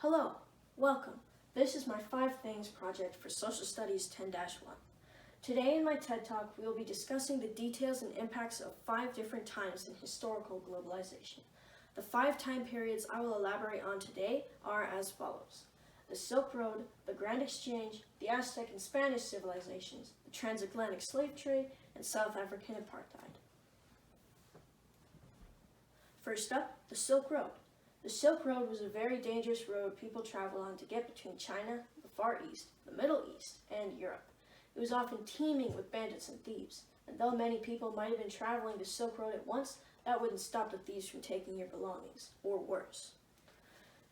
Hello, welcome. This is my 5 Things project for Social Studies 10-1. Today in my TED Talk, we will be discussing the details and impacts of 5 different times in historical globalization. The 5 time periods I will elaborate on today are as follows: the Silk Road, the Grand Exchange, the Aztec and Spanish civilizations, the transatlantic slave trade, and South African apartheid. First up, the Silk Road. The Silk Road was a very dangerous road people traveled on to get between China, the Far East, the Middle East, and Europe. It was often teeming with bandits and thieves, and though many people might have been traveling the Silk Road at once, that wouldn't stop the thieves from taking your belongings, or worse.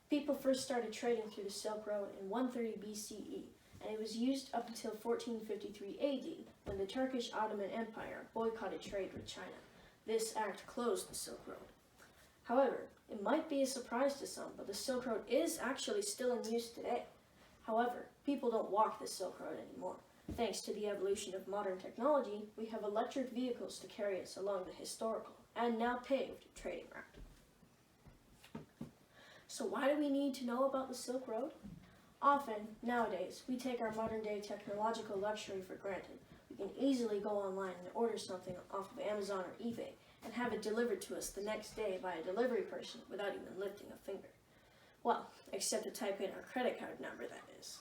People first started trading through the Silk Road in 130 BCE, and it was used up until 1453 AD, when the Turkish Ottoman Empire boycotted trade with China. This act closed the Silk Road. However, it might be a surprise to some, but the Silk Road is actually still in use today. However, people don't walk the Silk Road anymore. Thanks to the evolution of modern technology, we have electric vehicles to carry us along the historical and now paved trading route. So why do we need to know about the Silk Road? Often, nowadays, we take our modern-day technological luxury for granted. We can easily go online and order something off of Amazon or eBay and have it delivered to us the next day by a delivery person without even lifting a finger. Well, except to type in our credit card number, that is.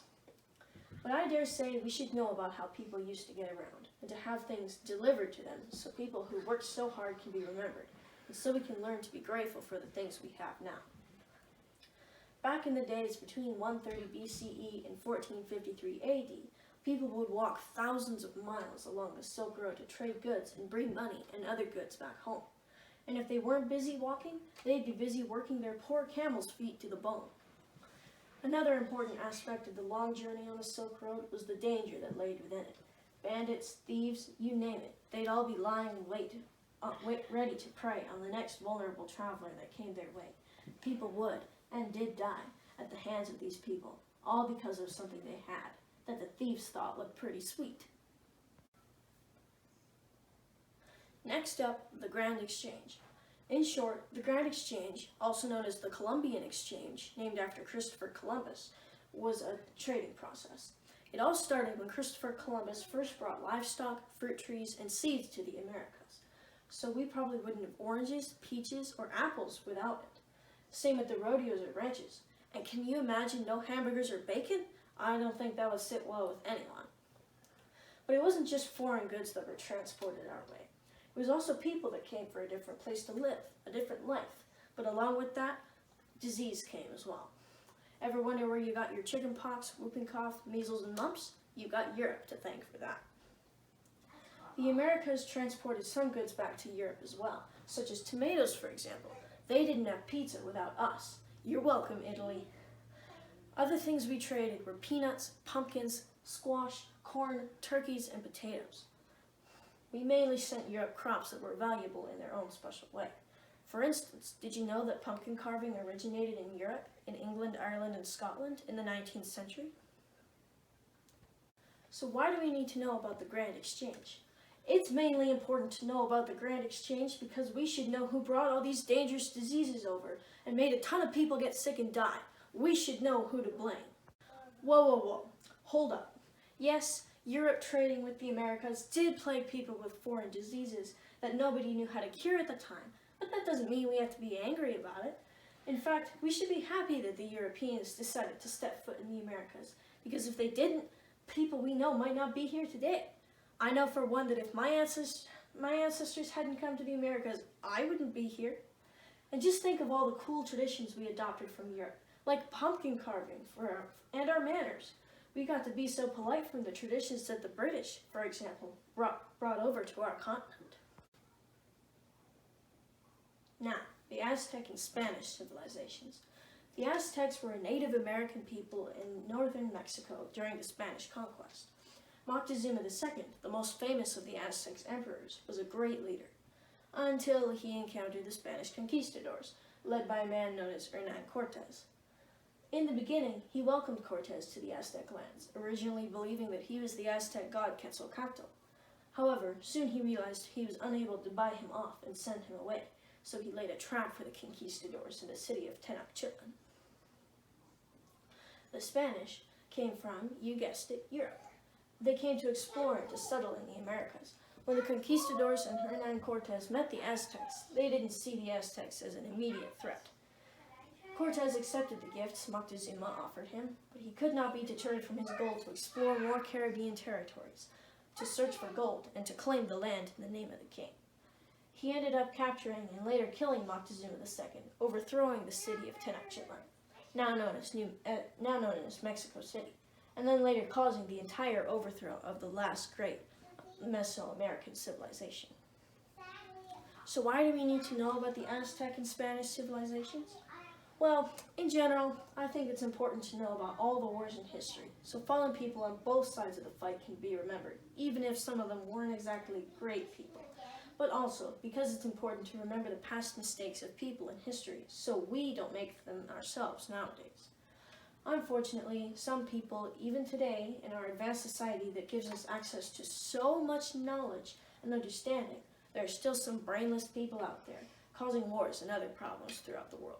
But I dare say we should know about how people used to get around and to have things delivered to them so people who worked so hard can be remembered, and so we can learn to be grateful for the things we have now. Back in the days between 130 BCE and 1453 AD, people would walk thousands of miles along the Silk Road to trade goods and bring money and other goods back home. And if they weren't busy walking, they'd be busy working their poor camels' feet to the bone. Another important aspect of the long journey on the Silk Road was the danger that lay within it. Bandits, thieves, you name it, they'd all be lying in wait, ready to prey on the next vulnerable traveler that came their way. People would, and did die, at the hands of these people, all because of something they had that the thieves thought looked pretty sweet. Next up, the Grand Exchange. In short, the Grand Exchange, also known as the Columbian Exchange, named after Christopher Columbus, was a trading process. It all started when Christopher Columbus first brought livestock, fruit trees, and seeds to the Americas. So we probably wouldn't have oranges, peaches, or apples without it. Same with the rodeos or ranches. And can you imagine no hamburgers or bacon? I don't think that would sit well with anyone. But it wasn't just foreign goods that were transported our way. It was also people that came for a different place to live, a different life. But along with that, disease came as well. Ever wonder where you got your chicken pox, whooping cough, measles, and mumps? You got Europe to thank for that. The Americas transported some goods back to Europe as well, such as tomatoes, for example. They didn't have pizza without us. You're welcome, Italy. Other things we traded were peanuts, pumpkins, squash, corn, turkeys, and potatoes. We mainly sent Europe crops that were valuable in their own special way. For instance, did you know that pumpkin carving originated in Europe, in England, Ireland, and Scotland in the 19th century? So why do we need to know about the Grand Exchange? It's mainly important to know about the Grand Exchange because we should know who brought all these dangerous diseases over and made a ton of people get sick and die. We should know who to blame. Whoa. Hold up. Yes, Europe trading with the Americas did plague people with foreign diseases that nobody knew how to cure at the time, but that doesn't mean we have to be angry about it. In fact, we should be happy that the Europeans decided to step foot in the Americas, because if they didn't, people we know might not be here today. I know for one that if my ancestors hadn't come to the Americas, I wouldn't be here. And just think of all the cool traditions we adopted from Europe, like pumpkin carving and our manners. We got to be so polite from the traditions that the British, for example, brought over to our continent. Now, the Aztec and Spanish civilizations. The Aztecs were a Native American people in northern Mexico during the Spanish conquest. Moctezuma II, the most famous of the Aztec emperors, was a great leader, until he encountered the Spanish conquistadors, led by a man known as Hernán Cortés. In the beginning, he welcomed Cortés to the Aztec lands, originally believing that he was the Aztec god Quetzalcoatl. However, soon he realized he was unable to buy him off and send him away, so he laid a trap for the conquistadors in the city of Tenochtitlan. The Spanish came from, you guessed it, Europe. They came to explore and to settle in the Americas. When the conquistadors and Hernan Cortes met the Aztecs, they didn't see the Aztecs as an immediate threat. Cortes accepted the gifts Moctezuma offered him, but he could not be deterred from his goal to explore more Caribbean territories, to search for gold, and to claim the land in the name of the king. He ended up capturing and later killing Moctezuma II, overthrowing the city of Tenochtitlan, now known as Mexico City, and then later causing the entire overthrow of the last great Mesoamerican civilization. So why do we need to know about the Aztec and Spanish civilizations? Well, in general, I think it's important to know about all the wars in history, so fallen people on both sides of the fight can be remembered, even if some of them weren't exactly great people. But also, because it's important to remember the past mistakes of people in history, so we don't make them ourselves nowadays. Unfortunately, some people, even today, in our advanced society that gives us access to so much knowledge and understanding, there are still some brainless people out there, causing wars and other problems throughout the world.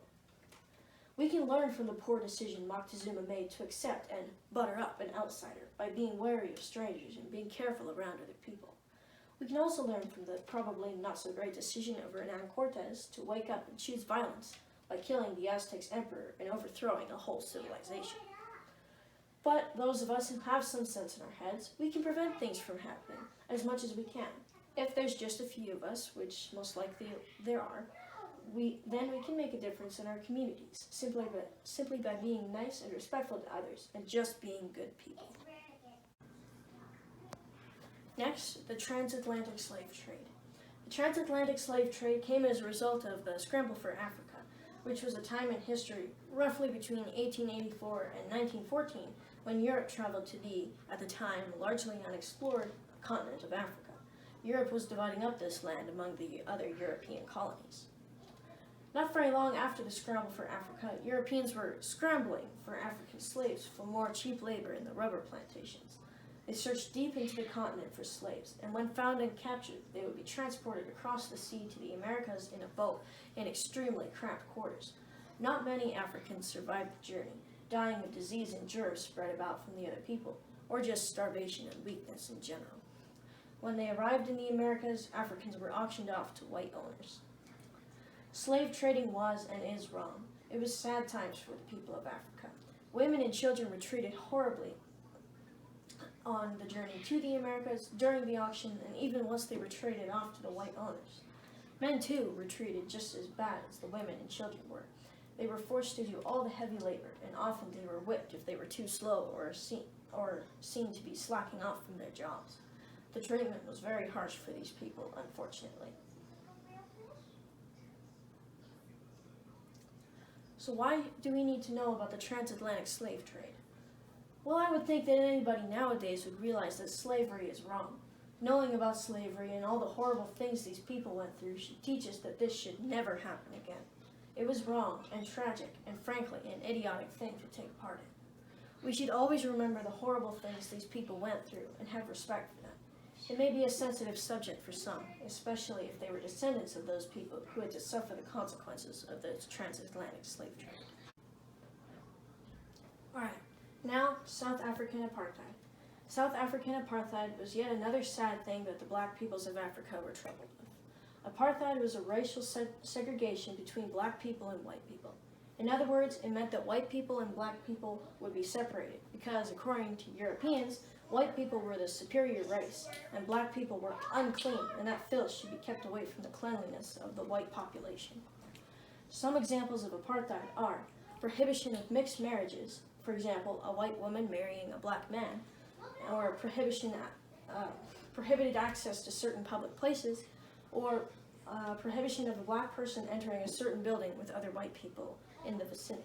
We can learn from the poor decision Moctezuma made to accept and butter up an outsider by being wary of strangers and being careful around other people. We can also learn from the probably not so great decision of Hernan Cortes to wake up and choose violence by killing the Aztec's emperor and overthrowing a whole civilization. But those of us who have some sense in our heads, we can prevent things from happening as much as we can. If there's just a few of us, which most likely there are, then we can make a difference in our communities, simply by being nice and respectful to others and just being good people. Next, the transatlantic slave trade. The transatlantic slave trade came as a result of the scramble for Africa, which was a time in history roughly between 1884 and 1914 when Europe traveled to the, at the time, largely unexplored continent of Africa. Europe was dividing up this land among the other European colonies. Not very long after the scramble for Africa, Europeans were scrambling for African slaves for more cheap labor in the rubber plantations. They searched deep into the continent for slaves, and when found and captured, they would be transported across the sea to the Americas in a boat in extremely cramped quarters. Not many Africans survived the journey, dying of disease and germs spread about from the other people, or just starvation and weakness in general. When they arrived in the Americas, Africans were auctioned off to white owners. Slave trading was and is wrong. It was sad times for the people of Africa. Women and children were treated horribly on the journey to the Americas, during the auction, and even once they were traded off to the white owners. Men, too, were treated just as bad as the women and children were. They were forced to do all the heavy labor, and often they were whipped if they were too slow or seen to be slacking off from their jobs. The treatment was very harsh for these people, unfortunately. So why do we need to know about the transatlantic slave trade? Well, I would think that anybody nowadays would realize that slavery is wrong. Knowing about slavery and all the horrible things these people went through should teach us that this should never happen again. It was wrong and tragic and frankly an idiotic thing to take part in. We should always remember the horrible things these people went through and have respect for them. It may be a sensitive subject for some, especially if they were descendants of those people who had to suffer the consequences of the transatlantic slave trade. Alright, now South African apartheid. South African apartheid was yet another sad thing that the black peoples of Africa were troubled with. Apartheid was a racial segregation between black people and white people. In other words, it meant that white people and black people would be separated because, according to Europeans, white people were the superior race, and black people were unclean, and that filth should be kept away from the cleanliness of the white population. Some examples of apartheid are prohibition of mixed marriages, for example, a white woman marrying a black man, or prohibited access to certain public places, or prohibition of a black person entering a certain building with other white people in the vicinity.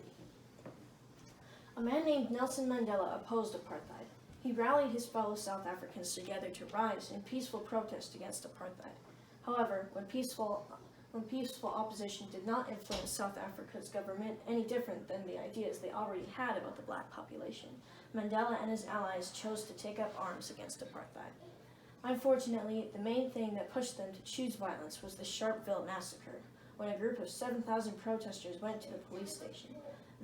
A man named Nelson Mandela opposed apartheid. He rallied his fellow South Africans together to rise in peaceful protest against apartheid. However, when peaceful opposition did not influence South Africa's government any different than the ideas they already had about the black population, Mandela and his allies chose to take up arms against apartheid. Unfortunately, the main thing that pushed them to choose violence was the Sharpeville massacre, when a group of 7,000 protesters went to the police station.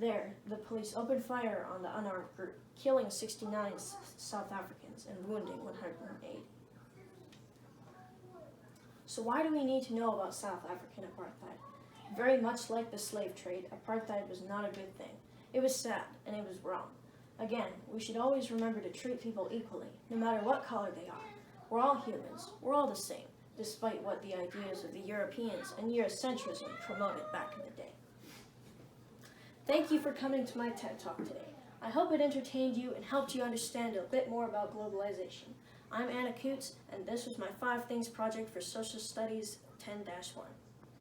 There, the police opened fire on the unarmed group, killing 69 South Africans and wounding 108. So why do we need to know about South African apartheid? Very much like the slave trade, apartheid was not a good thing. It was sad, and it was wrong. Again, we should always remember to treat people equally, no matter what color they are. We're all humans. We're all the same, despite what the ideas of the Europeans and Eurocentrism promoted back in the day. Thank you for coming to my TED Talk today. I hope it entertained you and helped you understand a bit more about globalization. I'm Anna Coots, and this was my 5 Things project for Social Studies 10-1.